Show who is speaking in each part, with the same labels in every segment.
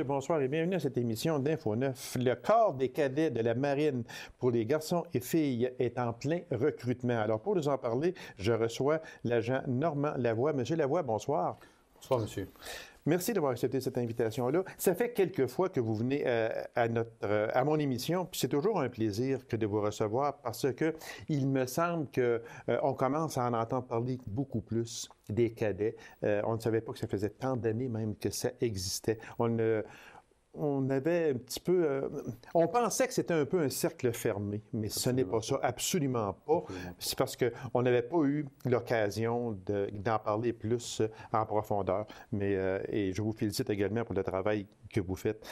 Speaker 1: bonsoir et bienvenue à cette émission d'Info 9. Le corps des cadets de la marine pour les garçons et filles est en plein recrutement. Alors, pour nous en parler, je reçois l'agent Normand Lavoie. Monsieur Lavoie, bonsoir.
Speaker 2: Bonsoir, monsieur.
Speaker 1: Merci d'avoir accepté cette invitation-là. Ça fait quelques fois que vous venez à mon émission, puis c'est toujours un plaisir que de vous recevoir parce que il me semble qu'on commence à en entendre parler beaucoup plus des cadets. On ne savait pas que ça faisait tant d'années même que ça existait. On avait un petit peu... on pensait que c'était un peu un cercle fermé, mais ce n'est pas ça, absolument pas. C'est parce qu'on n'avait pas eu l'occasion d'en parler plus en profondeur. Et je vous félicite également pour le travail que vous faites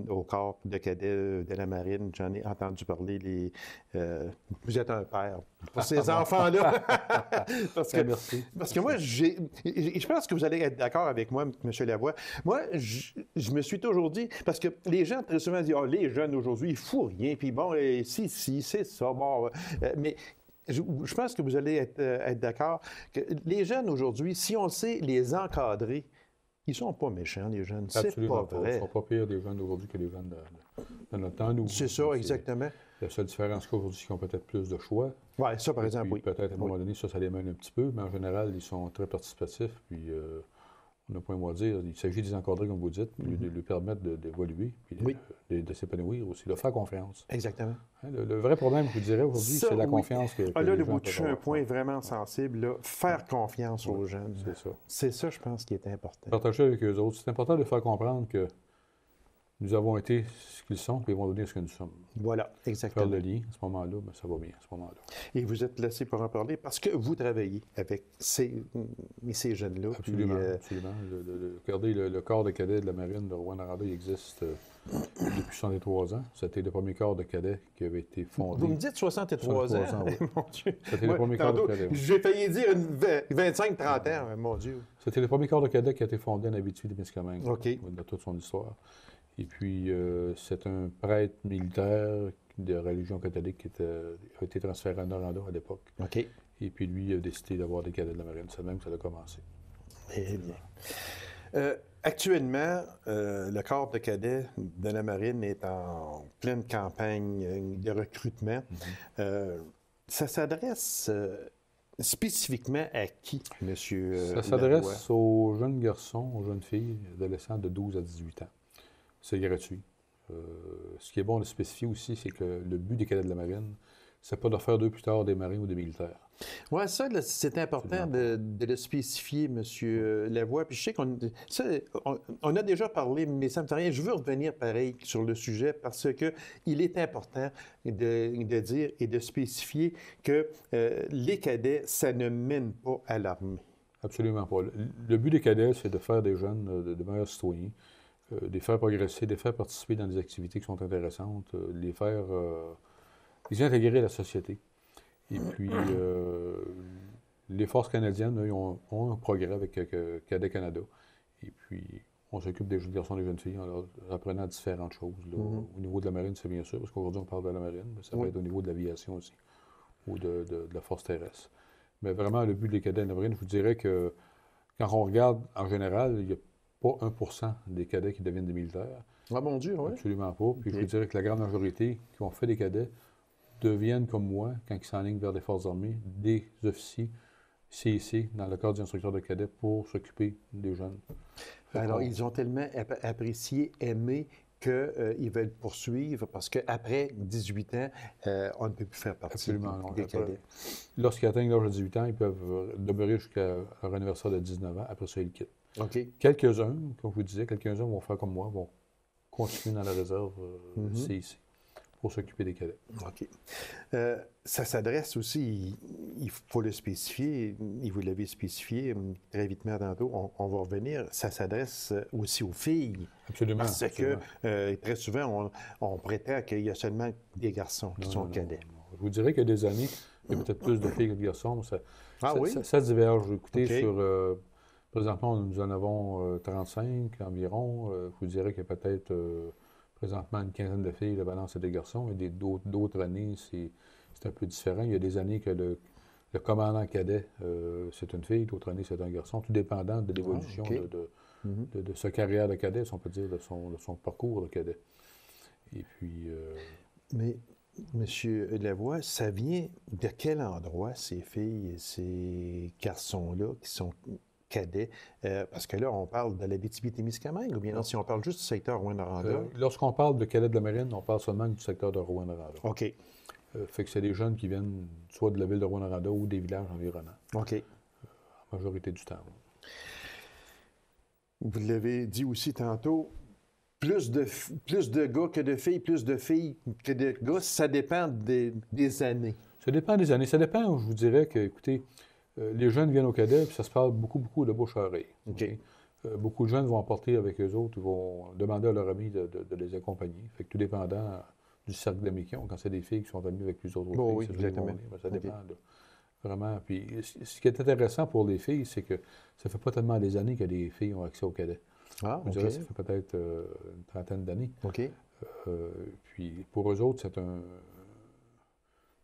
Speaker 1: au corps de cadets de la marine. J'en ai entendu parler. Vous êtes un père pour ces enfants-là.
Speaker 2: Merci.
Speaker 1: Parce que moi, je pense que vous allez être d'accord avec moi, M. Lavoie. Moi, je me suis toujours dit... Parce que les gens, très souvent, disent « Ah, les jeunes aujourd'hui, ils foutent rien. » Puis bon, si, c'est ça. Bon, mais je pense que vous allez être d'accord que les jeunes aujourd'hui, si on sait les encadrer, ils sont pas méchants, les jeunes.
Speaker 2: Absolument
Speaker 1: C'est pas vrai.
Speaker 2: Ils ne sont pas pires des jeunes d'aujourd'hui que les jeunes de notre temps. Nous,
Speaker 1: c'est ça, exactement.
Speaker 2: La seule différence qu'aujourd'hui, c'est qu'ils ont peut-être plus de choix.
Speaker 1: Oui, ça, par exemple, oui.
Speaker 2: Peut-être à un moment donné, ça les mène un petit peu, mais en général, ils sont très participatifs. Puis on n'a pas un mot à dire. Il s'agit de les encadrer, comme vous dites, puis de lui permettre d'évoluer, puis de s'épanouir aussi, de faire confiance.
Speaker 1: Exactement.
Speaker 2: Hein, le vrai problème, je vous dirais aujourd'hui, c'est la confiance que
Speaker 1: là,
Speaker 2: les
Speaker 1: vous touchez un point vraiment sensible, là. Faire confiance aux jeunes.
Speaker 2: C'est ça.
Speaker 1: C'est ça, je pense, qui est important.
Speaker 2: Partager avec eux autres. C'est important de faire comprendre que nous avons été ce qu'ils sont, puis ils vont devenir ce que nous sommes.
Speaker 1: Voilà, exactement.
Speaker 2: Faire le lien, à ce moment-là, bien, ça va bien, à ce moment-là.
Speaker 1: Et vous êtes placé pour en parler parce que vous travaillez avec ces jeunes-là.
Speaker 2: Absolument, absolument. Regardez, le corps de cadets de la marine de Rouyn-Noranda, il existe depuis 63 ans. C'était le premier corps de cadets qui avait été fondé.
Speaker 1: Vous me dites 63 ans?
Speaker 2: Oui.
Speaker 1: Mon Dieu.
Speaker 2: C'était le premier corps de cadets.
Speaker 1: J'ai failli dire 25-30 ans, mon Dieu.
Speaker 2: C'était le premier corps de cadets qui a été fondé en Abitibi-Témiscamingue, de toute son histoire. Et puis, c'est un prêtre militaire de religion catholique qui a été transféré à Noranda à l'époque.
Speaker 1: OK.
Speaker 2: Et puis, lui, il a décidé d'avoir des cadets de la marine. C'est même que ça a commencé.
Speaker 1: Eh bien. Actuellement, le corps de cadets de la marine est en pleine campagne de recrutement. Ça s'adresse spécifiquement à qui, monsieur
Speaker 2: Ça s'adresse aux jeunes garçons, aux jeunes filles, adolescents de 12 à 18 ans. C'est gratuit. Ce qui est bon de spécifier aussi, c'est que le but des cadets de la marine, c'est pas de faire d'eux plus tard des marins ou des militaires.
Speaker 1: Oui, ça, c'est important de le spécifier, M. Lavoie. Puis je sais qu'on a déjà parlé, mais ça me fait rien. Je veux revenir pareil sur le sujet parce qu'il est important de dire et de spécifier que les cadets, ça ne mène pas à l'armée.
Speaker 2: Absolument pas. Le but des cadets, c'est de faire des jeunes de meilleurs citoyens, de les faire progresser, de les faire participer dans des activités qui sont intéressantes, les faire les intégrer à la société. Et puis, les forces canadiennes, eux, ont un progrès avec Cadets Canada. Et puis, on s'occupe des jeunes garçons et des jeunes filles en leur apprenant différentes choses. Là. Au niveau de la marine, c'est bien sûr, parce qu'aujourd'hui, on parle de la marine, mais ça peut être au niveau de l'aviation aussi, ou de la force terrestre. Mais vraiment, le but des cadets de la marine, je vous dirais que quand on regarde, en général, il n'y a pas 1% des cadets qui deviennent des militaires.
Speaker 1: Ah, mon Dieu, oui.
Speaker 2: Absolument pas. Puis je vous dirais que la grande majorité qui ont fait des cadets deviennent, comme moi, quand ils s'enlignent vers les forces armées, des officiers CIC dans le cadre des instructeurs de cadets pour s'occuper des jeunes.
Speaker 1: Alors, ils ont tellement apprécié, aimé, qu'ils veulent poursuivre parce qu'après 18 ans, on ne peut plus faire partie des cadets.
Speaker 2: Lorsqu'ils atteignent l'âge de 18 ans, ils peuvent demeurer jusqu'à leur anniversaire de 19 ans. Après ça, ils quittent.
Speaker 1: OK.
Speaker 2: Quelques-uns, comme je vous disais, quelques-uns vont faire comme moi, vont continuer dans la réserve CIC pour s'occuper des cadets.
Speaker 1: OK. Ça s'adresse aussi, il faut le spécifier, et vous l'avez spécifié très vitement tantôt, on va revenir, ça s'adresse aussi aux filles.
Speaker 2: Absolument.
Speaker 1: Parce que très souvent, on prétend qu'il y a seulement des garçons qui sont cadets.
Speaker 2: Non. Je vous dirais qu'il y a des années, il y a peut-être plus de filles que de garçons. Ça diverge. Écoutez, présentement, nous en avons 35 environ. Je vous dirais qu'il y a peut-être présentement une quinzaine de filles, la balance c'est des garçons. Et d'autres années, c'est un peu différent. Il y a des années que Le commandant cadet, c'est une fille, l'autre année, c'est un garçon, tout dépendant de l'évolution
Speaker 1: OK.
Speaker 2: de sa carrière de cadet, si on peut dire, de son parcours de cadet. Et puis,
Speaker 1: Mais, Monsieur Lavoie, ça vient de quel endroit, ces filles et ces garçons-là qui sont cadets? Parce que là, on parle de l'Abitibi-Témiscamingue, ou bien non, si on parle juste du secteur Rouyn-Noranda?
Speaker 2: lorsqu'on parle de cadets de la marine, on parle seulement du secteur de Rouyn-Noranda.
Speaker 1: OK.
Speaker 2: Fait que c'est des jeunes qui viennent soit de la ville de Rouyn-Noranda ou des villages environnants,
Speaker 1: OK.
Speaker 2: la majorité du temps.
Speaker 1: Vous l'avez dit aussi tantôt, plus de gars que de filles, plus de filles que de gars, ça dépend des années.
Speaker 2: Ça dépend des années. Ça dépend, je vous dirais que, écoutez, les jeunes viennent au cadet, puis ça se parle beaucoup de bouche à oreille.
Speaker 1: OK.
Speaker 2: Beaucoup de jeunes vont apporter avec eux autres, ils vont demander à leur ami de les accompagner. Fait que tout dépendant du cercle d'amis qu'ils ont. Quand c'est des filles qui sont amies avec plusieurs autres filles,
Speaker 1: Oui,
Speaker 2: c'est
Speaker 1: exactement.
Speaker 2: vont venir. Ça dépend vraiment. Puis ce qui est intéressant pour les filles, c'est que ça fait pas tellement des années que les filles ont accès au cadet.
Speaker 1: Ah,
Speaker 2: Je dirais que ça fait peut-être une trentaine d'années.
Speaker 1: OK.
Speaker 2: Puis pour eux autres, c'est une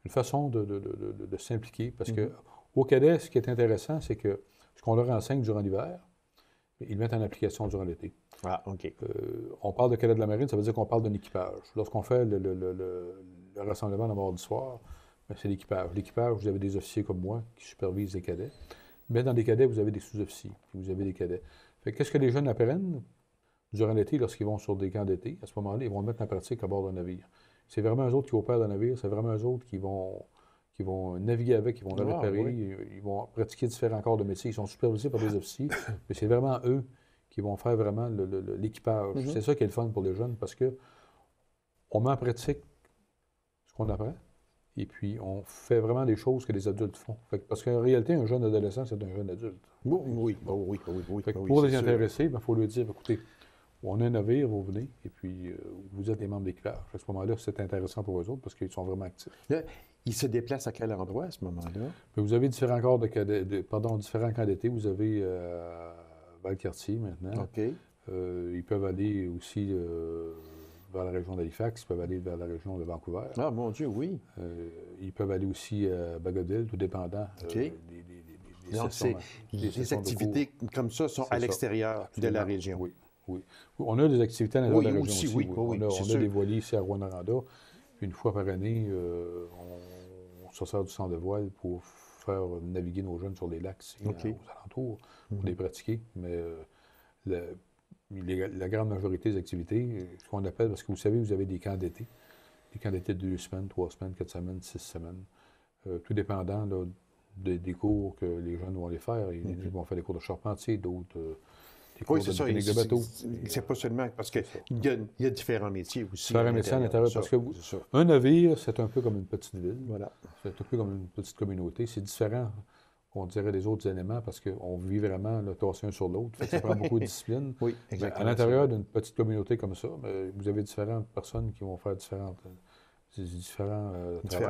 Speaker 2: façon de s'impliquer. Parce que au cadet, ce qui est intéressant, c'est que ce qu'on leur enseigne durant l'hiver, ils le mettent en application durant l'été.
Speaker 1: Ah, OK.
Speaker 2: On parle de cadet de la marine, ça veut dire qu'on parle d'un équipage. Lorsqu'on fait le rassemblement le mardi soir, ben, c'est l'équipage. L'équipage, vous avez des officiers comme moi qui supervisent les cadets. Mais dans les cadets, vous avez des sous-officiers, puis vous avez des cadets. Fait qu'est-ce que les jeunes apprennent durant l'été lorsqu'ils vont sur des camps d'été? À ce moment-là, ils vont le mettre en pratique à bord d'un navire. C'est vraiment eux autres qui opèrent le navire, c'est vraiment eux autres qui vont naviguer avec, qui vont le réparer,
Speaker 1: oui.
Speaker 2: ils vont pratiquer différents corps de métier. Ils sont supervisés par des officiers, mais c'est vraiment eux qui vont faire vraiment l'équipage. C'est ça qui est le fun pour les jeunes, parce que on met en pratique ce qu'on apprend, et puis on fait vraiment des choses que les adultes font. Parce qu'en réalité, un jeune adolescent, c'est un jeune adulte.
Speaker 1: Oui.
Speaker 2: Fait que pour les intéresser, il faut leur dire, écoutez, on a un navire, vous venez, et puis vous êtes des membres d'équipage. À ce moment-là, c'est intéressant pour eux autres parce qu'ils sont vraiment actifs.
Speaker 1: Là, ils se déplacent à quel endroit à ce moment-là?
Speaker 2: Puis vous avez différents corps différents camps d'été. Vous avez Valcartier maintenant.
Speaker 1: OK.
Speaker 2: Ils peuvent aller aussi vers la région d'Halifax, ils peuvent aller vers la région de Vancouver.
Speaker 1: Ah, mon Dieu, oui.
Speaker 2: Ils peuvent aller aussi à Bagotville, tout dépendant
Speaker 1: OK. Donc,
Speaker 2: sessions,
Speaker 1: les activités comme ça sont à l'extérieur de la région.
Speaker 2: Oui. On a des activités à l'intérieur de la région
Speaker 1: aussi.
Speaker 2: aussi.
Speaker 1: Oui,
Speaker 2: on a des voiliers ici à Rouyn-Noranda. Puis une fois par année, on se sert du centre de voile pour faire naviguer nos jeunes sur les lacs ici, aux alentours, pour les pratiquer. Mais la grande majorité des activités, ce qu'on appelle, parce que vous savez, vous avez des camps d'été. Des camps d'été de 2 semaines, 3 semaines, 4 semaines, 6 semaines. Tout dépendant là, des cours que les jeunes vont aller faire. Il y en a qui vont faire des cours de charpentier, d'autres des cours de mécanique de bateau.
Speaker 1: C'est pas seulement parce qu'il y a différents métiers aussi.
Speaker 2: Différents métiers à l'intérieur. Parce que un navire, c'est un peu comme une petite ville.
Speaker 1: Voilà.
Speaker 2: C'est un peu comme une petite communauté. C'est différent, on dirait, des autres éléments parce qu'on vit vraiment là, tassé un sur l'autre. Ça prend beaucoup de discipline.
Speaker 1: Oui, exactement.
Speaker 2: À l'intérieur d'une petite communauté comme ça, vous avez différentes personnes qui vont faire différents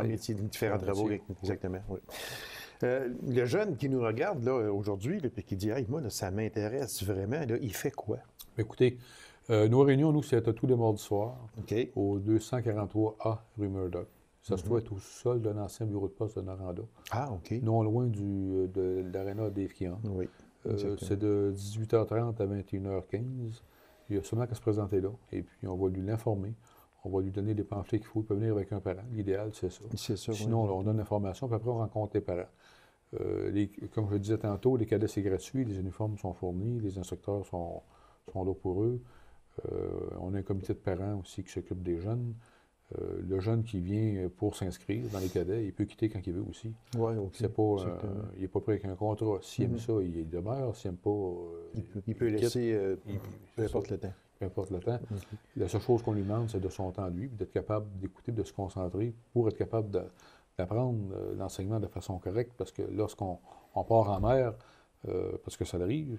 Speaker 1: métiers, différents travaux. Exactement. Oui. Le jeune qui nous regarde là, aujourd'hui, et qui dit hey, moi, là, ça m'intéresse vraiment, là, il fait quoi?
Speaker 2: Écoutez, nos réunions, nous, c'est à tous les mardis soirs,
Speaker 1: OK.
Speaker 2: au 243A rue Murdoch. Ça se trouve être au sol d'un ancien bureau de poste de Noranda.
Speaker 1: Ah, OK.
Speaker 2: Non loin de l'aréna Dave Keon.
Speaker 1: Oui.
Speaker 2: C'est de 18h30 à 21h15. Il y a seulement qu'à se présenter là. Et puis, on va lui l'informer. On va lui donner les pamphlets qu'il faut. Il peut venir avec un parent. L'idéal, c'est ça.
Speaker 1: C'est ça.
Speaker 2: Sinon, on donne l'information, puis après, on rencontre les parents. Comme je le disais tantôt, les cadets, c'est gratuit. Les uniformes sont fournis. Les instructeurs sont là pour eux. On a un comité de parents aussi qui s'occupe des jeunes. Le jeune qui vient pour s'inscrire dans les cadets, il peut quitter quand il veut aussi.
Speaker 1: Oui, OK.
Speaker 2: Il n'est pas pris avec un contrat. S'il aime ça, il demeure. S'il n'aime pas,
Speaker 1: il peut laisser peu importe le temps.
Speaker 2: Peu importe le temps. La seule chose qu'on lui demande, c'est de son temps, lui, d'être capable d'écouter, de se concentrer pour être capable d'apprendre l'enseignement de façon correcte. Parce que lorsqu'on part en mer, parce que ça arrive,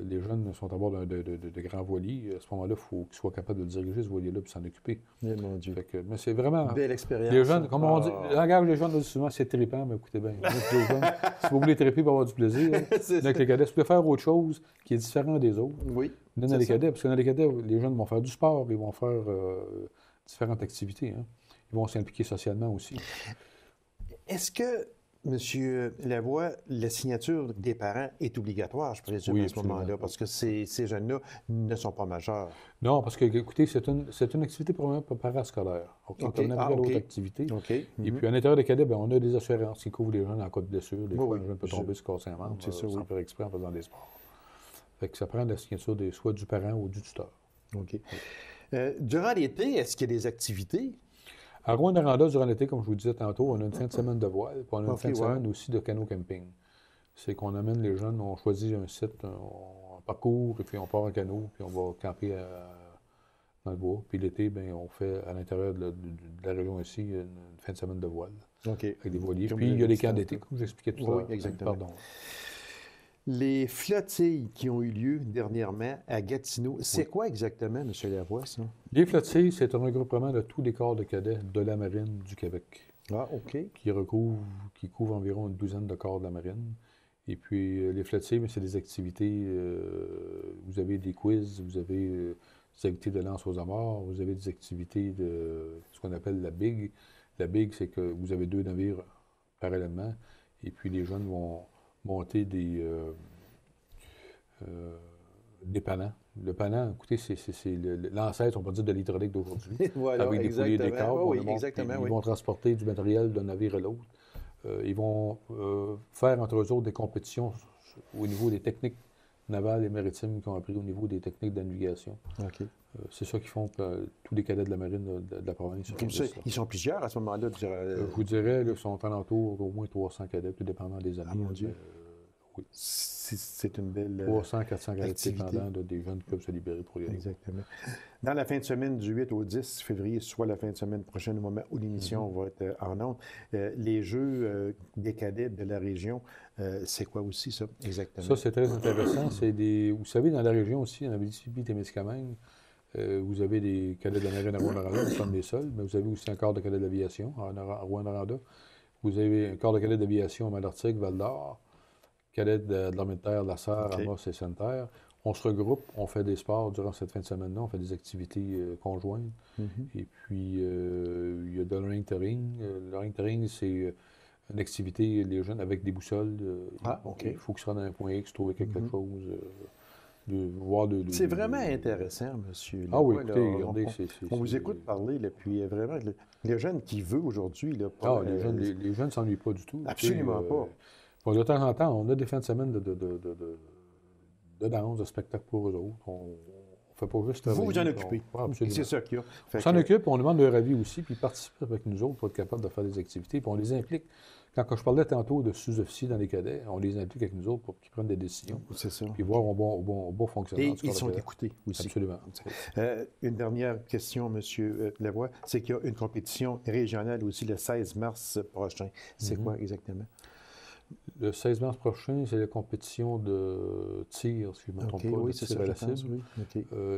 Speaker 2: les jeunes sont à bord de grands voiliers. À ce moment-là, il faut qu'ils soient capables de diriger ce voilier-là et s'en occuper.
Speaker 1: Bien, mon Dieu.
Speaker 2: Mais c'est vraiment...
Speaker 1: Belle expérience.
Speaker 2: Les jeunes, comme on dit, le langage des jeunes, on dit souvent, c'est trippant, mais écoutez bien. Si vous voulez tripper pour avoir du plaisir, avec les cadets, si vous voulez faire autre chose qui est différent des autres, dans les cadets, parce que dans les cadets, les jeunes vont faire du sport, ils vont faire différentes activités. Hein. Ils vont s'impliquer socialement aussi.
Speaker 1: Est-ce que Monsieur Lavoie, la signature des parents est obligatoire, je présume,
Speaker 2: Oui,
Speaker 1: à ce moment-là, parce que ces jeunes-là ne sont pas majeurs.
Speaker 2: Non, parce que, écoutez, c'est une activité probablement parascolaire. OK? Comme n'importe quelle autre activité.
Speaker 1: OK.
Speaker 2: Et puis, à l'intérieur des cadets, on a des assurances qui couvrent les jeunes en cas de blessure. Des fois,
Speaker 1: Oui,
Speaker 2: un jeune peut tomber, se casser un membre,
Speaker 1: c'est ça,
Speaker 2: sans faire exprès en faisant des sports. Fait que ça prend la signature soit du parent ou du tuteur.
Speaker 1: OK. Durant l'été, est-ce qu'il y a des activités?
Speaker 2: À Rouyn-Noranda, durant l'été, comme je vous disais tantôt, on a une fin de semaine de voile, puis on a une fin de semaine aussi de canot camping. C'est qu'on amène les jeunes, on choisit un site, on parcourt, et puis on part en canot, puis on va camper dans le bois. Puis l'été, on fait à l'intérieur de la région ici une fin de semaine de voile.
Speaker 1: OK.
Speaker 2: Avec des voiliers. Puis il y a les camps d'été, comme j'expliquais tout à l'heure.
Speaker 1: Oui, exactement.
Speaker 2: Pardon.
Speaker 1: Les flottilles qui ont eu lieu dernièrement à Gatineau, c'est quoi exactement, M. Lavoie, ça?
Speaker 2: Les flottilles, c'est un regroupement de tous les corps de cadets de la Marine du Québec.
Speaker 1: Ah, OK.
Speaker 2: Qui couvre environ une douzaine de corps de la Marine. Et puis, les flottilles, c'est des activités, vous avez des quiz, vous avez des activités de lance aux amarres, vous avez des activités de ce qu'on appelle la BIG. La BIG, c'est que vous avez 2 navires parallèlement, et puis les jeunes vont monter des panants. Le panant, écoutez, c'est l'ancêtre, on peut dire, de l'hydraulique d'aujourd'hui.
Speaker 1: Voilà,
Speaker 2: avec des poulies et des câbles.
Speaker 1: Oui, exactement,
Speaker 2: Ils vont transporter du matériel d'un navire à l'autre. Ils vont faire, entre eux autres, des compétitions au niveau des techniques navales et maritimes qu'ils ont appris au niveau des techniques de navigation.
Speaker 1: OK.
Speaker 2: C'est ça qu'ils font tous les cadets de la marine de la province.
Speaker 1: Ils sont plusieurs à ce moment-là?
Speaker 2: Je vous dirais, ils sont alentour d'au moins 300 cadets, tout dépendant des années.
Speaker 1: Ah, mon Dieu.
Speaker 2: Oui.
Speaker 1: C'est une belle
Speaker 2: 300, 400 cadets dépendants des jeunes qui peuvent se libérer pour y aller.
Speaker 1: Exactement. Dans la fin de semaine du 8 au 10 février, soit la fin de semaine prochaine, au moment où l'émission va être en ondes, les Jeux des cadets de la région, c'est quoi aussi, ça, exactement?
Speaker 2: Ça, c'est très intéressant. Vous savez, dans la région aussi, en Abitibi-Témiscamingue, vous avez des cadets de la marine à Rouyn-Noranda, nous sommes les seuls, mais vous avez aussi un corps de cadets d'aviation à Rouyn-Noranda. Vous avez un corps de cadets d'aviation à Malartic, Val-d'Or, cadets de l'armée de terre, de la Sarre, Amos et Sainte-Terre. On se regroupe, on fait des sports durant cette fin de semaine-là, on fait des activités conjointes. Et puis, il y a de l'orienteering. L'orienteering, c'est une activité, les jeunes, avec des boussoles.
Speaker 1: OK.
Speaker 2: Il faut qu'ils soient dans un point X, trouver quelque chose.
Speaker 1: C'est vraiment intéressant, monsieur.
Speaker 2: Ah oui, écoutez, regardez,
Speaker 1: on vous écoute parler, là, puis vraiment, les jeunes qui veulent aujourd'hui...
Speaker 2: les jeunes ne s'ennuient pas du tout.
Speaker 1: Absolument pas.
Speaker 2: De temps en temps, on a des fins de semaine de danse, de spectacle pour eux autres. On ne fait pas juste travailler.
Speaker 1: Vous vous en occupez.
Speaker 2: Absolument.
Speaker 1: C'est ça qu'il y a.
Speaker 2: On s'en occupe, on demande leur avis aussi, puis ils participent avec nous autres pour être capables de faire des activités, puis on les implique. Quand je parlais tantôt de sous-officiers dans les cadets, on les implique avec nous autres pour qu'ils prennent des décisions.
Speaker 1: C'est ça.
Speaker 2: Puis voir au bon fonctionnement.
Speaker 1: Et ils sont écoutés aussi.
Speaker 2: Absolument.
Speaker 1: Une dernière question, M. Lavoie, c'est qu'il y a une compétition régionale aussi le 16 mars prochain. C'est quoi exactement?
Speaker 2: Le 16 mars prochain, c'est la compétition de tir, si je ne me trompe pas,
Speaker 1: oui,
Speaker 2: de tir à la cible.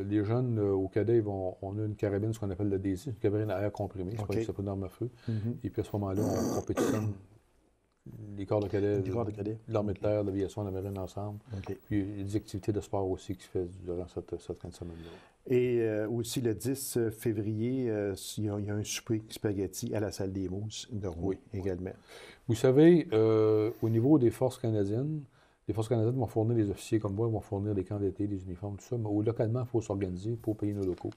Speaker 2: Les jeunes au cadet, on a une carabine, ce qu'on appelle la DZ, une carabine à air comprimé, c'est pas que ça peut d'arme à feu. Et puis à ce moment-là, on compétitionne les corps de cadets, l'armée de terre, l'aviation, la marine ensemble. Puis il y a des activités de sport aussi qui se font durant cette fin de semaine-là.
Speaker 1: Et aussi le 10 février, il y a un souper spaghetti à la salle des Mousses de Rouen également.
Speaker 2: Vous savez, au niveau des forces canadiennes, les forces canadiennes vont fournir des officiers comme moi, vont fournir des camps d'été, des uniformes, tout ça, mais localement, il faut s'organiser pour payer nos locaux.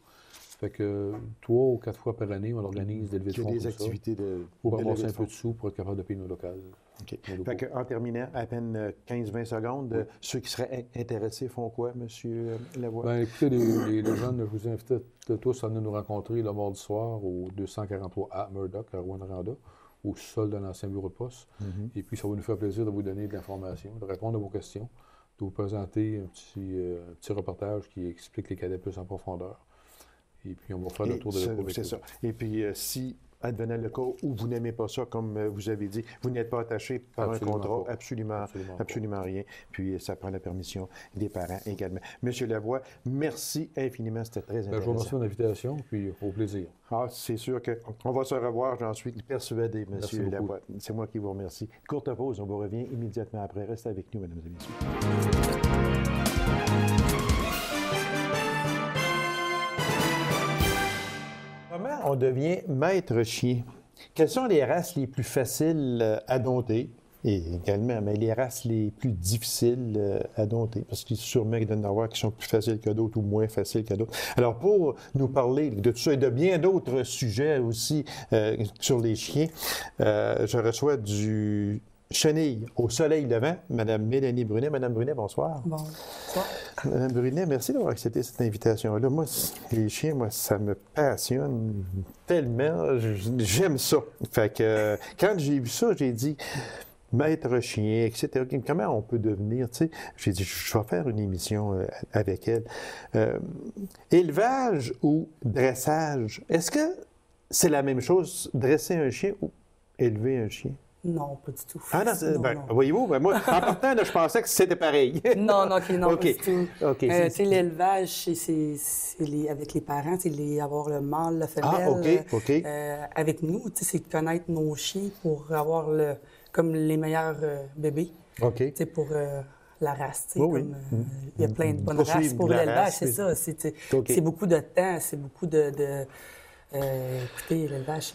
Speaker 2: Fait que 3 ou 4 fois par année, on organise des levées de fonds
Speaker 1: des activités
Speaker 2: pour ramasser un peu de sous pour être capable de payer nos locales.
Speaker 1: OK. Fait que, en terminant, à peine 15-20 secondes, ceux qui seraient intéressés font quoi, M. Lavoie?
Speaker 2: Bien, écoutez, les jeunes, je vous invite tous à venir nous rencontrer le mardi soir au 243 A Murdoch, à Rouyn-Noranda, au sol de l'ancien bureau de poste. Et puis, ça va nous faire plaisir de vous donner de l'information, de répondre à vos questions, de vous présenter un petit reportage qui explique les cadets plus en profondeur. Et puis, on va faire le tour de la cour.
Speaker 1: C'est ça. Et puis, si, advenant le cas où vous n'aimez pas ça, comme vous avez dit, vous n'êtes pas attaché par un contrat, absolument rien. Puis, ça prend la permission des parents également. Monsieur Lavoie, merci infiniment, c'était très intéressant.
Speaker 2: Je vous remercie de l'invitation, puis au plaisir.
Speaker 1: Ah, c'est sûr qu'on va se revoir, j'en suis persuadé, Monsieur Lavoie. C'est moi qui vous remercie. Courte pause, on vous revient immédiatement après. Restez avec nous, mesdames et messieurs. Comment on devient maître chien? Quelles sont les races les plus faciles à dompter? également, mais les races les plus difficiles à dompter, parce qu'il sûrement qu'il doit y en avoir qui sont plus faciles que d'autres ou moins faciles que d'autres. Alors, pour nous parler de tout ça et de bien d'autres sujets aussi sur les chiens, je reçois du Chenille au soleil levant, Mme Mélanie Brunet. Madame Brunet, bonsoir.
Speaker 3: Bonsoir.
Speaker 1: Madame Brunet, merci d'avoir accepté cette invitation-là. Moi, les chiens, moi, ça me passionne tellement. J'aime ça. Fait que quand j'ai vu ça, j'ai dit, maître chien, etc. Comment on peut devenir, tu sais? J'ai dit, je vais faire une émission avec elle. Élevage ou dressage, est-ce que c'est la même chose, dresser un chien ou élever un chien?
Speaker 3: Non, pas du tout.
Speaker 1: Ah non, non. Voyez-vous, moi, en partant, là, je pensais que c'était pareil.
Speaker 3: Non, pas du tout.
Speaker 1: L'élevage,
Speaker 3: avec les parents, c'est avoir le mâle, la femelle. Avec nous, c'est de connaître nos chiens pour avoir comme les meilleurs bébés. Pour la race. Il y a plein de bonnes races pour l'élevage, c'est ça. C'est beaucoup de temps, c'est beaucoup de écoutez, l'élevage,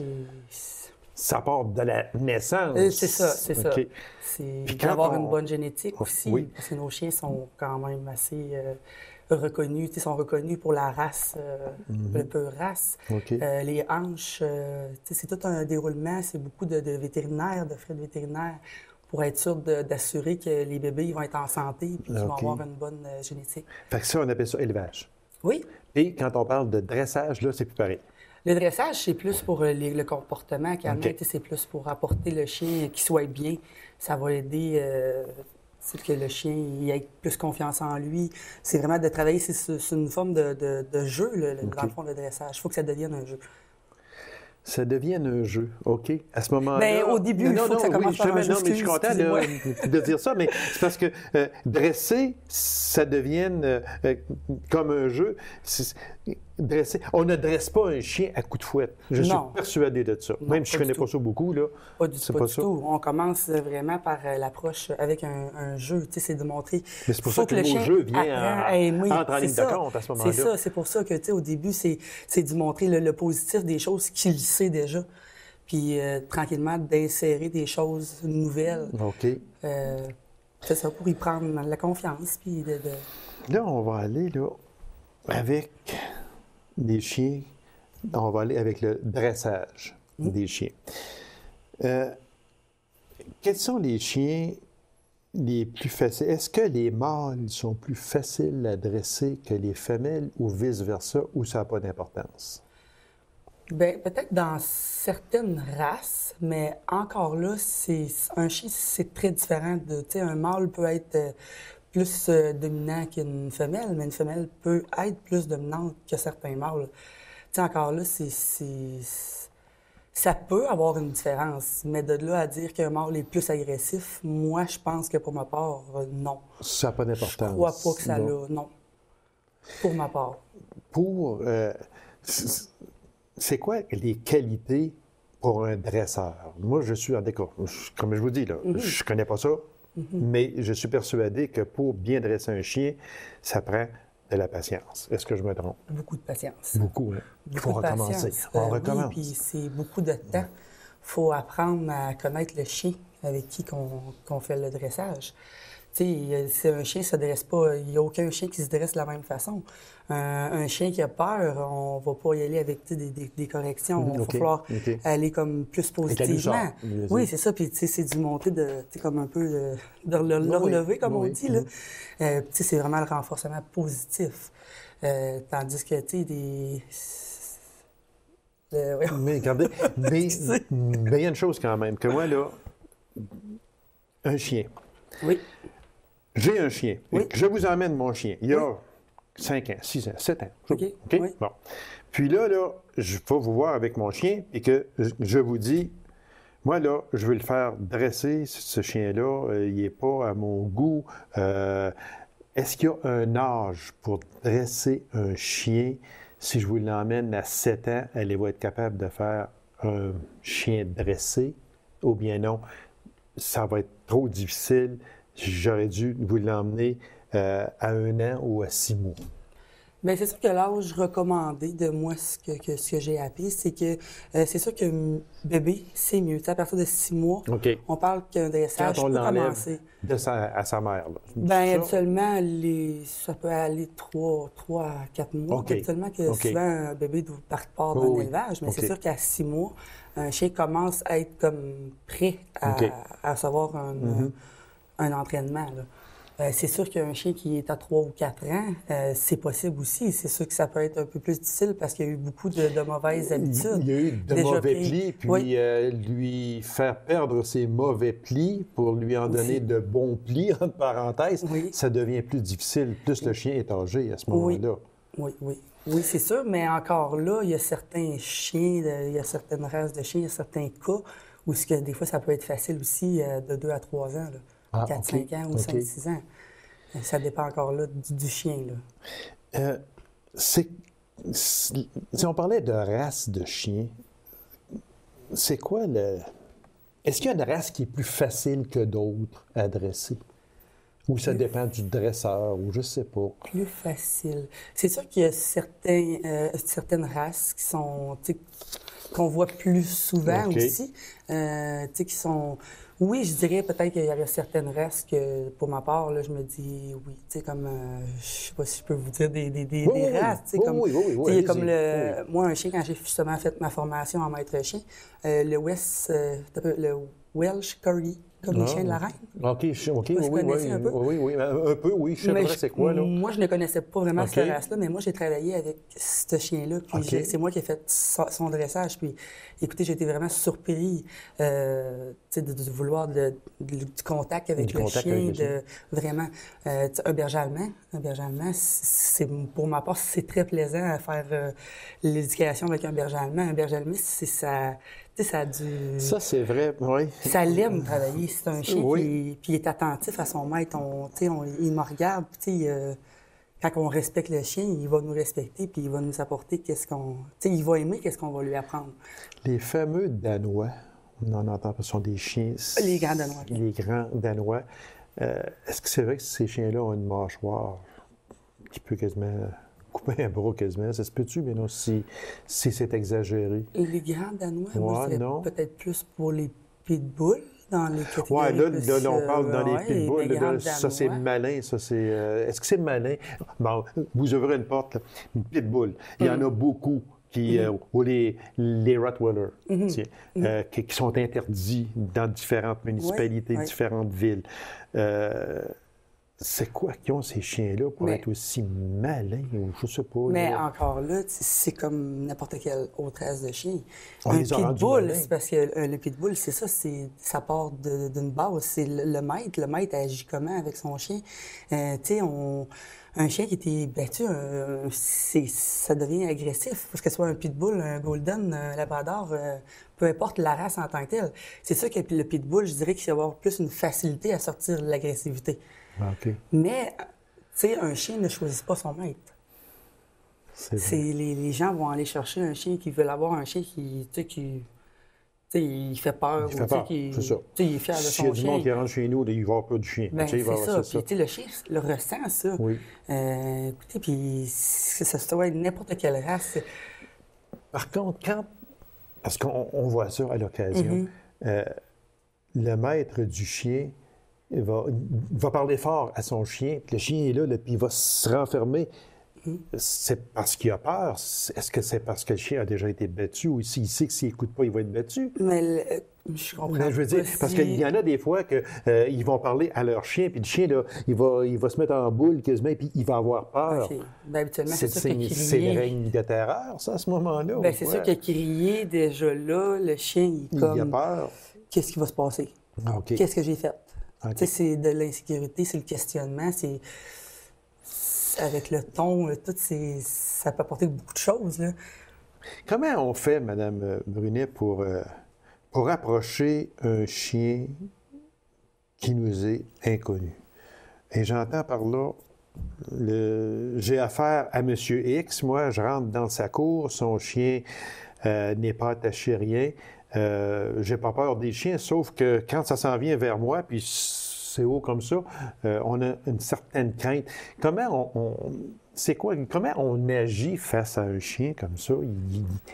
Speaker 1: ça part de la naissance.
Speaker 3: C'est ça. C'est d'avoir une bonne génétique aussi, parce que nos chiens sont quand même assez reconnus. Ils sont reconnus pour la race, le peu race. Les hanches, c'est tout un déroulement. C'est beaucoup de vétérinaires, de frais de vétérinaires pour être sûr d'assurer que les bébés vont être en santé et qu'ils vont avoir une bonne génétique.
Speaker 1: Fait que ça, on appelle ça élevage.
Speaker 3: Oui.
Speaker 1: Et quand on parle de dressage, là, c'est plus pareil.
Speaker 3: Le dressage, c'est plus pour le comportement qu'il y a. C'est plus pour apporter le chien qui soit bien. Ça va aider que le chien ait plus confiance en lui. C'est vraiment de travailler, c'est une forme de jeu, dans le fond, le dressage. Il faut que ça devienne un jeu. Ça
Speaker 1: devienne un jeu, OK? À ce moment-là...
Speaker 3: Bien, au début, il faut que ça commence par un jeu.
Speaker 1: Non, mais je suis content de dire ça, mais c'est parce que dresser, ça devienne comme un jeu. Dresser. On ne dresse pas un chien à coups de fouette. Je suis persuadé de ça. Même si je ne connais pas ça beaucoup, là.
Speaker 3: Pas du tout. On commence vraiment par l'approche avec un jeu. C'est de montrer...
Speaker 1: Mais c'est pour ça que le mot jeu vient entre en ligne de compte à ce moment-là.
Speaker 3: C'est ça. C'est pour ça que, au début, c'est de montrer le positif des choses qu'il sait déjà. Puis, tranquillement, d'insérer des choses nouvelles.
Speaker 1: OK.
Speaker 3: C'est ça, pour y prendre la confiance. Puis
Speaker 1: Là, on va aller, là, avec... des chiens, on va aller avec le dressage des chiens. Quels sont les chiens les plus faciles? Est-ce que les mâles sont plus faciles à dresser que les femelles ou vice-versa, ou ça n'a pas d'importance?
Speaker 3: Bien, peut-être dans certaines races, mais encore là, un chien, c'est très différent. Un mâle peut être plus dominant qu'une femelle, mais une femelle peut être plus dominante que certains mâles. Encore là, ça peut avoir une différence, mais de là à dire qu'un mâle est plus agressif, moi, je pense que pour ma part, non.
Speaker 1: Ça n'a pas d'importance?
Speaker 3: Je crois pas que ça l'a, non. Pour ma part.
Speaker 1: C'est quoi les qualités pour un dresseur? Moi, je suis en décor. Comme je vous dis, là, je connais pas ça. Mais je suis persuadé que pour bien dresser un chien, ça prend de la patience. Est-ce que je me trompe?
Speaker 3: Beaucoup de patience.
Speaker 1: Beaucoup, hein? Il faut recommencer. On recommence.
Speaker 3: Oui, puis c'est beaucoup de temps. Il faut apprendre à connaître le chien avec qui qu'on fait le dressage. Si un chien ne se dresse pas, il n'y a aucun chien qui se dresse de la même façon. Un chien qui a peur, on ne va pas y aller avec des corrections. Il va falloir aller comme plus positivement. Oui, c'est ça. Puis c'est du monter comme un peu de le relever, comme on dit. Là. C'est vraiment le renforcement positif. Tandis que,
Speaker 1: mais regardez, mais il y a une chose quand même, que moi, là, un chien.
Speaker 3: Oui.
Speaker 1: J'ai un chien. Oui. Je vous emmène mon chien. Il y a 5 ans, 6 ans, 7 ans.
Speaker 3: OK.
Speaker 1: Oui. Bon. Puis là, je vais vous voir avec mon chien et que je vous dis, moi, là, je veux le faire dresser, ce chien-là. Il n'est pas à mon goût. Est-ce qu'il y a un âge pour dresser un chien? Si je vous l'emmène à 7 ans, elle va être capable de faire un chien dressé? Ou bien non, ça va être trop difficile. J'aurais dû vous l'emmener à 1 an ou à 6 mois.
Speaker 3: Bien, c'est sûr que l'âge recommandé de moi, ce que j'ai appris, c'est que c'est sûr que bébé, c'est mieux. Tu sais, à partir de 6 mois,
Speaker 1: OK.
Speaker 3: on parle qu'un dressage
Speaker 1: Quand on
Speaker 3: peut
Speaker 1: l'enlève
Speaker 3: commencer.
Speaker 1: à sa mère. Là.
Speaker 3: Bien,
Speaker 1: Ça?
Speaker 3: habituellement, ça peut aller 3 à 4 mois.
Speaker 1: OK.
Speaker 3: Habituellement, que
Speaker 1: OK.
Speaker 3: souvent, un bébé doit part d'un
Speaker 1: Oui, oui.
Speaker 3: élevage, mais
Speaker 1: OK.
Speaker 3: c'est sûr qu'à 6 mois, un chien commence à être comme prêt
Speaker 1: OK.
Speaker 3: à recevoir un entraînement, là. C'est sûr qu'un chien qui est à 3 ou 4 ans, c'est possible aussi. C'est sûr que ça peut être un peu plus difficile parce qu'il y a eu beaucoup de mauvaises habitudes.
Speaker 1: Il y a eu de
Speaker 3: déjà
Speaker 1: mauvais
Speaker 3: prises.
Speaker 1: plis, puis
Speaker 3: Oui.
Speaker 1: lui faire perdre ses mauvais plis pour lui en donner
Speaker 3: Aussi.
Speaker 1: de bons plis, entre parenthèses,
Speaker 3: Oui.
Speaker 1: ça devient plus difficile. Plus le chien est âgé à ce
Speaker 3: Oui.
Speaker 1: moment-là.
Speaker 3: Oui, c'est sûr, mais encore là, il y a certains chiens, il y a certaines races de chiens, il y a certains cas où des fois, ça peut être facile aussi de 2 à 3 ans, là.
Speaker 1: Ah,
Speaker 3: 4,
Speaker 1: OK.
Speaker 3: 5 ans ou
Speaker 1: OK.
Speaker 3: 5, 6 ans. Ça dépend encore là du chien, là.
Speaker 1: Si on parlait de race de chien, c'est quoi le... Est-ce qu'il y a une race qui est plus facile que d'autres à dresser? Ou ça dépend du dresseur, ou je sais pas.
Speaker 3: Plus facile. C'est sûr qu'il y a certaines races qui sont, tu sais, qu'on voit plus souvent
Speaker 1: OK.
Speaker 3: aussi, tu sais, qui sont... Oui, je dirais peut-être qu'il y aurait certaines races que, pour ma part, là, je me dis oui, tu sais, comme, je sais pas si je peux vous dire des races, tu sais, comme...
Speaker 1: Oui,
Speaker 3: tu sais,
Speaker 1: allez-y.
Speaker 3: comme moi, un chien, quand j'ai justement fait ma formation en maître chien, le Welsh Corgi, comme les chiens de la reine.
Speaker 1: OK, oui,
Speaker 3: Vous connaissez un peu?
Speaker 1: oui, un peu, oui, je sais pas c'est quoi, là.
Speaker 3: Moi, je ne connaissais pas vraiment
Speaker 1: OK.
Speaker 3: cette race-là, mais moi, j'ai travaillé avec ce chien-là, puis
Speaker 1: OK.
Speaker 3: c'est moi qui ai fait son dressage, puis écoutez, j'ai été vraiment surpris, tu sais, de vouloir du contact avec le
Speaker 1: contact
Speaker 3: chien,
Speaker 1: avec le chien.
Speaker 3: vraiment, tu sais, un berger allemand, pour ma part, c'est très plaisant à faire l'éducation avec un berger allemand. Un berger allemand, c'est ça... Tu sais, ça a du...
Speaker 1: Ça, c'est vrai, oui.
Speaker 3: Ça l'aime travailler. C'est un chien
Speaker 1: Oui.
Speaker 3: puis il est attentif à son maître. Il me regarde. Puis, quand on respecte le chien, il va nous respecter puis il va nous apporter il va aimer qu'est-ce qu'on va lui apprendre.
Speaker 1: Les fameux Danois, on en entend, ce sont des chiens...
Speaker 3: Les grands Danois. OK.
Speaker 1: Les grands Danois. Est-ce que c'est vrai que ces chiens-là ont une mâchoire qui peut quasiment couper un bras quasiment? Ça se peut-tu, mais non, si c'est exagéré?
Speaker 3: Les grands Danois, moi,
Speaker 1: Ouais,
Speaker 3: je
Speaker 1: non.
Speaker 3: dirais peut-être plus pour les pitbulls dans les catégories.
Speaker 1: Oui, là,
Speaker 3: plus,
Speaker 1: on parle dans les
Speaker 3: ouais,
Speaker 1: pitbulls.
Speaker 3: les
Speaker 1: Là,
Speaker 3: grands
Speaker 1: ça, c'est
Speaker 3: Danois.
Speaker 1: malin. Ça, c'est, est-ce que c'est malin? Bon, vous ouvrez une porte, là, une pitbull. Il y en a beaucoup ou les Rottweiler, tiens, qui sont interdits dans différentes municipalités,
Speaker 3: Oui.
Speaker 1: différentes villes. C'est quoi qu'ils ont ces chiens-là pour être aussi malins? Ou je sais pas.
Speaker 3: Mais
Speaker 1: là.
Speaker 3: encore là, c'est comme n'importe quelle autre race de chien.
Speaker 1: On
Speaker 3: Un
Speaker 1: les a rendus
Speaker 3: pitbull,
Speaker 1: malins.
Speaker 3: c'est parce que le pitbull, c'est ça, ça part d'une base. C'est le maître. Le maître agit comment avec son chien? Tu sais, un chien qui était battu, ça devient agressif. Parce que ce soit un pitbull, un golden, un labrador, peu importe la race en tant que telle. C'est sûr que le pitbull, je dirais qu'il va avoir plus une facilité à sortir de l'agressivité.
Speaker 1: Ah, OK.
Speaker 3: Mais, tu sais, un chien ne choisit pas son maître. Les gens vont aller chercher un chien qui veut avoir un chien qui, tu sais, il fait peur.
Speaker 1: Il fait peur, c'est ça.
Speaker 3: Tu sais, il est fier de
Speaker 1: S'il y a
Speaker 3: son
Speaker 1: du
Speaker 3: chien.
Speaker 1: monde qui rentre chez nous, il va avoir peur du chien.
Speaker 3: Ben,
Speaker 1: Tu sais, il
Speaker 3: c'est
Speaker 1: va avoir
Speaker 3: ça. Puis, tu sais, le chien le ressent, ça.
Speaker 1: Oui.
Speaker 3: Écoutez, puis ça se doit être n'importe quelle race.
Speaker 1: Par contre, parce qu'on voit ça à l'occasion, le maître du chien il va parler fort à son chien, puis le chien est là, puis il va se renfermer. C'est parce qu'il a peur? Est-ce que c'est parce que le chien a déjà été battu ou s'il sait que s'il n'écoute pas, il va être battu?
Speaker 3: Mais je comprends
Speaker 1: Mais je veux dire,
Speaker 3: pas
Speaker 1: parce
Speaker 3: si-
Speaker 1: qu'il y en a des fois qu'ils vont parler à leur chien, puis le chien, là, il va se mettre en boule quasiment, puis il va avoir peur.
Speaker 3: OK. Ben, habituellement, c'est sûr que
Speaker 1: C'est le
Speaker 3: crier...
Speaker 1: règne de terreur, ça, à ce moment-là?
Speaker 3: Ben,
Speaker 1: ou
Speaker 3: c'est
Speaker 1: quoi?
Speaker 3: sûr que crier, déjà là, le chien, il
Speaker 1: Il
Speaker 3: comme...
Speaker 1: a peur.
Speaker 3: Qu'est-ce qui va se passer?
Speaker 1: Ah, OK.
Speaker 3: Qu'est-ce que j'ai fait?
Speaker 1: OK.
Speaker 3: Tu sais, c'est de l'insécurité, c'est le questionnement, c'est avec le ton, ça peut apporter beaucoup de choses, là.
Speaker 1: Comment on fait, Mme Brunet, pour approcher un chien qui nous est inconnu? Et j'entends par là, j'ai affaire à M. X, moi, je rentre dans sa cour, son chien n'est pas attaché à rien. J'ai pas peur des chiens, sauf que quand ça s'en vient vers moi, puis c'est haut comme ça, on a une certaine crainte. Comment c'est quoi? Comment on agit face à un chien comme ça?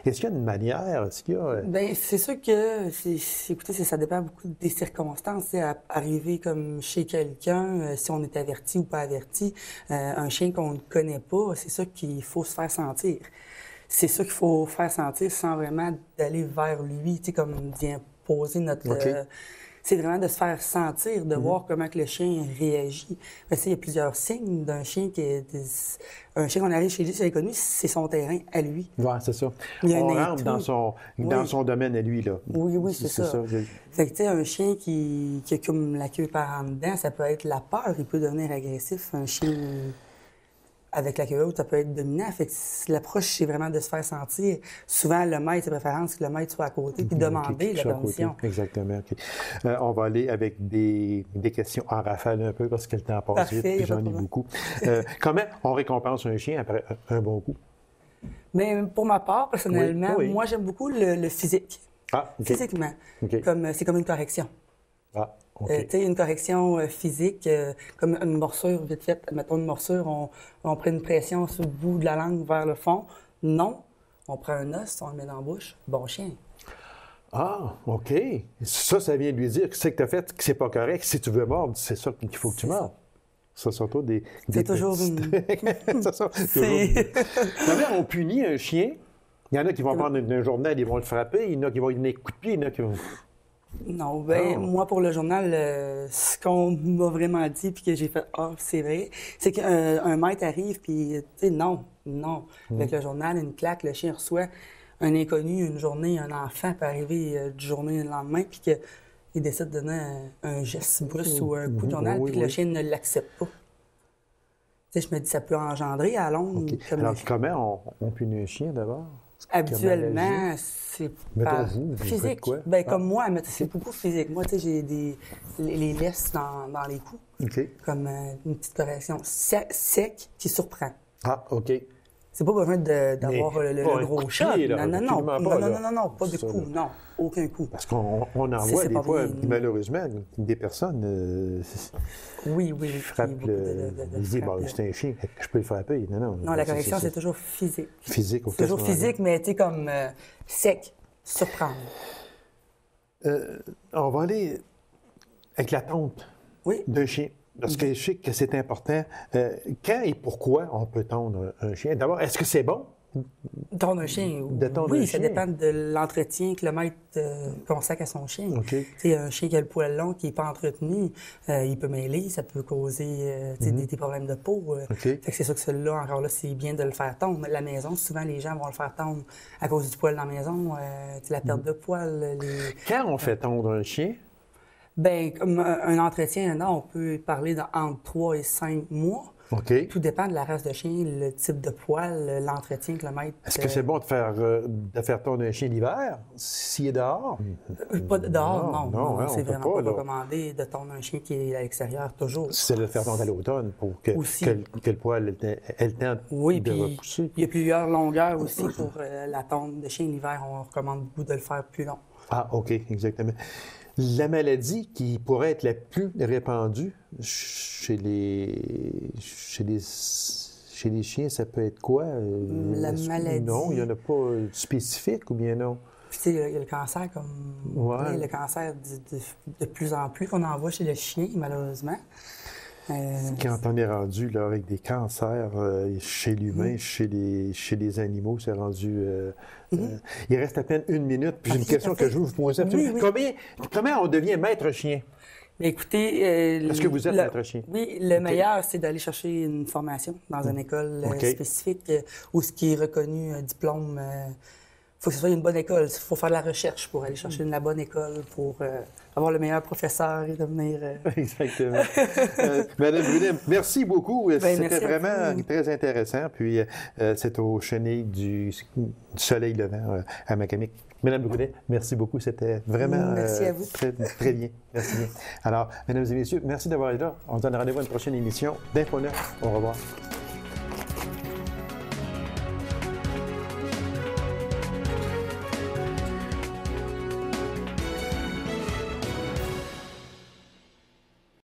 Speaker 1: Est-ce qu'il y a une manière? Est-ce qu'il y a...
Speaker 3: Bien, c'est sûr que, écoutez, ça dépend beaucoup des circonstances. Arriver comme chez quelqu'un, si on est averti ou pas averti, un chien qu'on ne connaît pas, c'est sûr qu'il faut se faire sentir. C'est sûr qu'il faut faire sentir sans vraiment d'aller vers lui, tu sais, comme vient poser notre... c'est vraiment de se faire sentir, de voir comment que le chien réagit. Parce il y a plusieurs signes d'un chien qui est... Un chien qu'on arrive chez lui, c'est inconnu, c'est son terrain à lui.
Speaker 1: Oui, c'est ça. On rentre dans son domaine à lui, là.
Speaker 3: Oui, c'est ça. Fait que, tu sais, un chien qui a comme la queue par en dedans, ça peut être la peur, il peut devenir agressif. Un chien avec la queue haute, ça peut être dominant. Fait que l'approche, c'est vraiment de se faire sentir. Souvent, le maître, c'est préférence que le maître soit à côté, puis demander la permission.
Speaker 1: Exactement. On va aller avec des questions en rafale un peu, parce que le temps passe vite, puis j'en ai beaucoup. Comment on récompense un chien après un bon coup?
Speaker 3: Mais pour ma part, personnellement, moi, j'aime beaucoup le physique.
Speaker 1: Ah, OK.
Speaker 3: Physiquement. C'est comme une correction.
Speaker 1: Ah, OK.
Speaker 3: Tu sais, une correction physique, comme une morsure, vite fait. Mettons une morsure, on prend une pression sur le bout de la langue vers le fond. Non. On prend un os, on le met dans la bouche. Bon chien.
Speaker 1: Ah, OK. Ça vient de lui dire que c'est que tu as fait, que c'est pas correct. Si tu veux mordre, c'est ça qu'il faut que tu mordes. Ça sont tous des
Speaker 3: c'est toujours une...
Speaker 1: Comment on punit un chien? Il y en a qui vont prendre un journal, ils vont le frapper. Il y en a qui vont lui donner un coup de pied, il y en a qui vont...
Speaker 3: Non, moi, pour le journal, ce qu'on m'a vraiment dit, puis que j'ai fait « Ah, c'est vrai », c'est qu'un maître arrive, puis tu sais, non. Avec le journal, une claque, le chien reçoit un inconnu, une journée, un enfant peut arriver du journée le lendemain, puis qu'il décide de donner un geste brusque ou un coup de journal, puis que le chien ne l'accepte pas. Tu sais, je me dis, ça peut engendrer à long.
Speaker 1: Alors, comment on punit un chien d'abord?
Speaker 3: Habituellement, c'est pas physique. Comme moi, c'est beaucoup physique. Moi, tu sais, j'ai les laisses dans les coups. Comme une petite correction sec qui surprend.
Speaker 1: Ah, OK.
Speaker 3: C'est pas besoin d'avoir le gros chat. Non, pas de coup, non. Aucun coup.
Speaker 1: Parce qu'on en voit des fois, malheureusement, des personnes frappent ils disent, c'est un chien, je peux le frapper.
Speaker 3: Non, la correction, c'est toujours physique.
Speaker 1: Physique,
Speaker 3: c'est toujours physique, mais tu sais, comme sec, surprendre.
Speaker 1: On va aller avec la tonte d'un chien. Parce que je sais que c'est important. Quand et pourquoi on peut tondre un chien? D'abord, est-ce que c'est bon?
Speaker 3: Tondre un chien? Oui, ça dépend de l'entretien que le maître consacre à son chien. Un chien qui a le poil long, qui n'est pas entretenu, il peut mêler, ça peut causer des problèmes de peau. Fait que c'est sûr que celui-là, encore là, c'est bien de le faire tondre. La maison, souvent, les gens vont le faire tondre à cause du poil dans la maison, la perte de poil.
Speaker 1: Quand on fait tondre un chien?
Speaker 3: Bien, comme un entretien, on peut parler entre 3 et 5 mois. Tout dépend de la race de chien, le type de poil, l'entretien que le maître...
Speaker 1: Est-ce que c'est bon de faire tondre un chien l'hiver, s'il est dehors?
Speaker 3: Pas dehors, non. C'est vraiment pas recommandé de tondre un chien qui est à l'extérieur, toujours.
Speaker 1: C'est de le faire tondre à l'automne pour que le poil ait le temps de repousser.
Speaker 3: Il y a plusieurs longueurs aussi pour la tonde de chien l'hiver. On recommande beaucoup de le faire plus long.
Speaker 1: Ah, OK, exactement. La maladie qui pourrait être la plus répandue chez les chiens, ça peut être quoi?
Speaker 3: La maladie?
Speaker 1: Non, il n'y en a pas spécifique ou bien non?
Speaker 3: Puis, tu sais, il y a le cancer comme... le cancer de plus en plus qu'on en voit chez le chien, malheureusement.
Speaker 1: Quand on est rendu là, avec des cancers chez l'humain, chez les animaux, c'est rendu... il reste à peine 1 minute, puis j'ai une question que je veux vous poser. Comment on devient maître chien?
Speaker 3: Mais écoutez...
Speaker 1: Est-ce que vous êtes maître chien?
Speaker 3: Oui, le meilleur, c'est d'aller chercher une formation dans une école spécifique où ce qui est reconnu, un diplôme... Il faut que ce soit une bonne école. Il faut faire de la recherche pour aller chercher la bonne école, pour avoir le meilleur professeur et devenir...
Speaker 1: Exactement. Madame Brunet, merci beaucoup. C'était vraiment très intéressant. Puis, c'est au chenil du soleil levant à Macamic. Madame Brunet, merci beaucoup. C'était vraiment
Speaker 3: merci à vous.
Speaker 1: Très, très bien. Merci bien. Alors, mesdames et messieurs, merci d'avoir été là. On se donne rendez-vous à une prochaine émission d'Info 9. Au revoir.